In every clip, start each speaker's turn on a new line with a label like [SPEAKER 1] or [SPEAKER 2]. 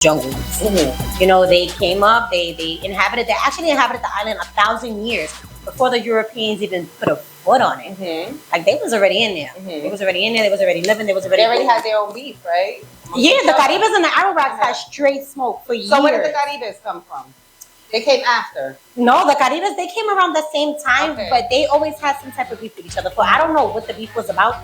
[SPEAKER 1] jungles. You know, they came up, they actually inhabited the island 1,000 years before the Europeans even put a foot on it. Like they was already in there. They was already in there, they was already living, they
[SPEAKER 2] already had their own beef, right?
[SPEAKER 1] Yeah, the Caribes and the Arawaks had straight smoke for years.
[SPEAKER 2] So where did the Caribes come from? They came after.
[SPEAKER 1] No, the Caribes, they came around the same time, but they always had some type of beef with each other. So I don't know what the beef was about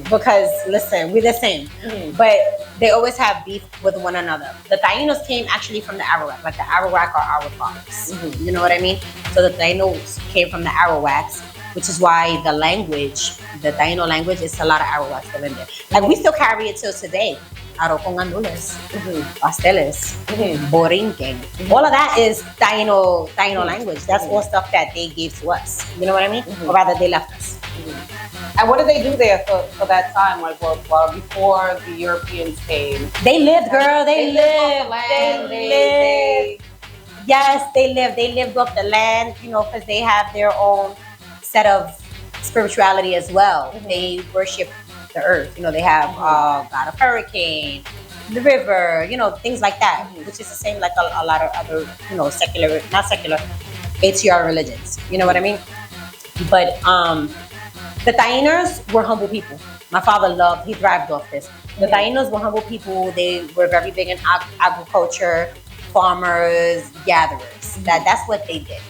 [SPEAKER 1] because, listen, we're the same. But they always have beef with one another. The Tainos came actually from the Arawak, like the Arawak are our fathers. You know what I mean? So the Tainos came from the Arawaks, which is why the language, the Taino language, is a lot of Arawaks still in there. Like we still carry it till today. Arroz con gandules, pasteles, borinquen. All of that is Taino language. That's all stuff that they gave to us. You know what I mean? Or rather, they left us.
[SPEAKER 2] And what did they do there for that time? Like, well, before the Europeans came?
[SPEAKER 1] They lived, girl. They lived.
[SPEAKER 2] They lived.
[SPEAKER 1] Yes, they lived. They lived off the land, you know, because they have their own set of spirituality as well. They worship the earth, you know, they have God of hurricane, the river, you know, things like that, which is the same like a lot of other, you know, not secular, ATR religions, you know what I mean? But the Tainos were humble people. My father he thrived off this. The Tainos were humble people. They were very big in agriculture, farmers, gatherers. That's what they did.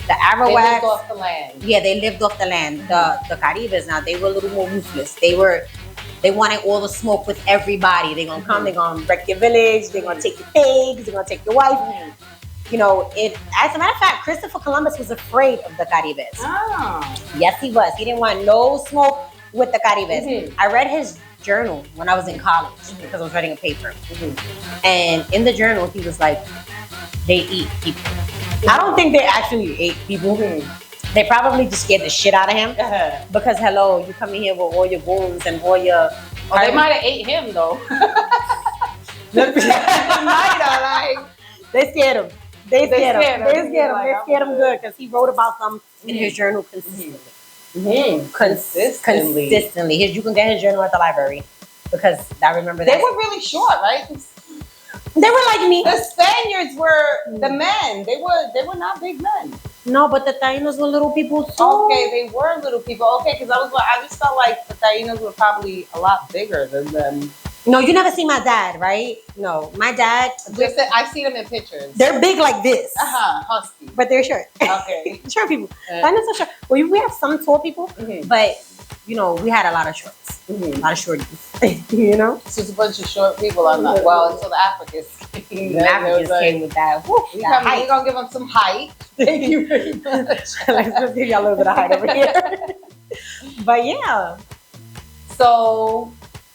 [SPEAKER 1] The Arawaks,
[SPEAKER 2] they lived off the land.
[SPEAKER 1] Yeah, they lived off the land. The Caribes, now they were a little more ruthless. They wanted all the smoke with everybody. They're gonna come, they're gonna wreck your village, they're gonna take your pigs, they're gonna take your wife. You know, as a matter of fact, Christopher Columbus was afraid of the Caribes. Yes, he was. He didn't want no smoke with the Caribes. I read his journal when I was in college because I was writing a paper. And in the journal, he was like, they eat people. I don't think they actually ate people. They probably just scared the shit out of him. Because, hello, you come in here with all your wounds and all your...
[SPEAKER 2] Oh, they might have ate him, though. They might have, like...
[SPEAKER 1] They scared him. They scared him good because he wrote about them in his journal consistently. Consistently. You can get his journal at the library because I remember that.
[SPEAKER 2] They were really short, right?
[SPEAKER 1] They were like me.
[SPEAKER 2] The Spaniards were the men. They were not big men.
[SPEAKER 1] No, but the Tainos were little people too.
[SPEAKER 2] Okay, they were little people. Okay, because I just felt like the Tainos were probably a lot bigger than them.
[SPEAKER 1] No, you never see my dad, right? No, my dad.
[SPEAKER 2] I see them in pictures.
[SPEAKER 1] They're big like this.
[SPEAKER 2] Husky.
[SPEAKER 1] But they're short.
[SPEAKER 2] Okay.
[SPEAKER 1] Short people. Tainos are short. Well, we have some tall people, but you know, we had a lot of shorts. A lot of shorties. You know?
[SPEAKER 2] It's just a bunch of short people. Until the Africans came.
[SPEAKER 1] The Africans came with that.
[SPEAKER 2] We're going to give them some height.
[SPEAKER 1] Thank you very much. Let's give y'all a little bit of height over here. But yeah.
[SPEAKER 2] So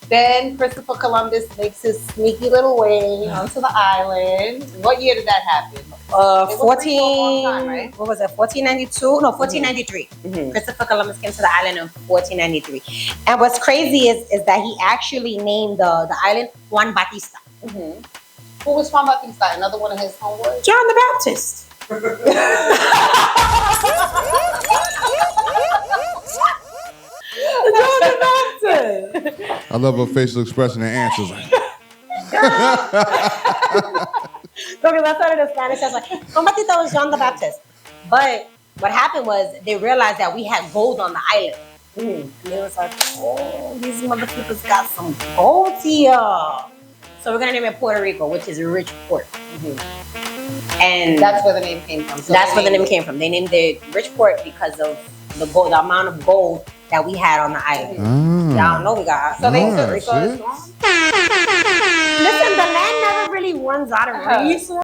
[SPEAKER 2] then Christopher Columbus makes his sneaky little way onto the island. What year did that happen?
[SPEAKER 1] 1492? No, 1493. Christopher Columbus came to the island in 1493. And what's crazy is that he actually named the island Juan Batista.
[SPEAKER 2] Who was Juan Batista? Another one of his homeboys?
[SPEAKER 1] John the Baptist. John the Baptist.
[SPEAKER 3] I love her facial expression and answers.
[SPEAKER 1] Because I started in Spanish, I was like, Juan Batista was John the Baptist. But what happened was they realized that we had gold on the island. And they was like, oh, these motherfuckers got some gold here. So we're going to name it Puerto Rico, which is a rich port. And
[SPEAKER 2] that's where the name came from.
[SPEAKER 1] So that's where the name came from. They named it Rich Port because of the gold, the amount of gold that we had on the island. Y'all know we got.
[SPEAKER 2] So they said Rico is
[SPEAKER 1] Listen, the land never really runs out of resources.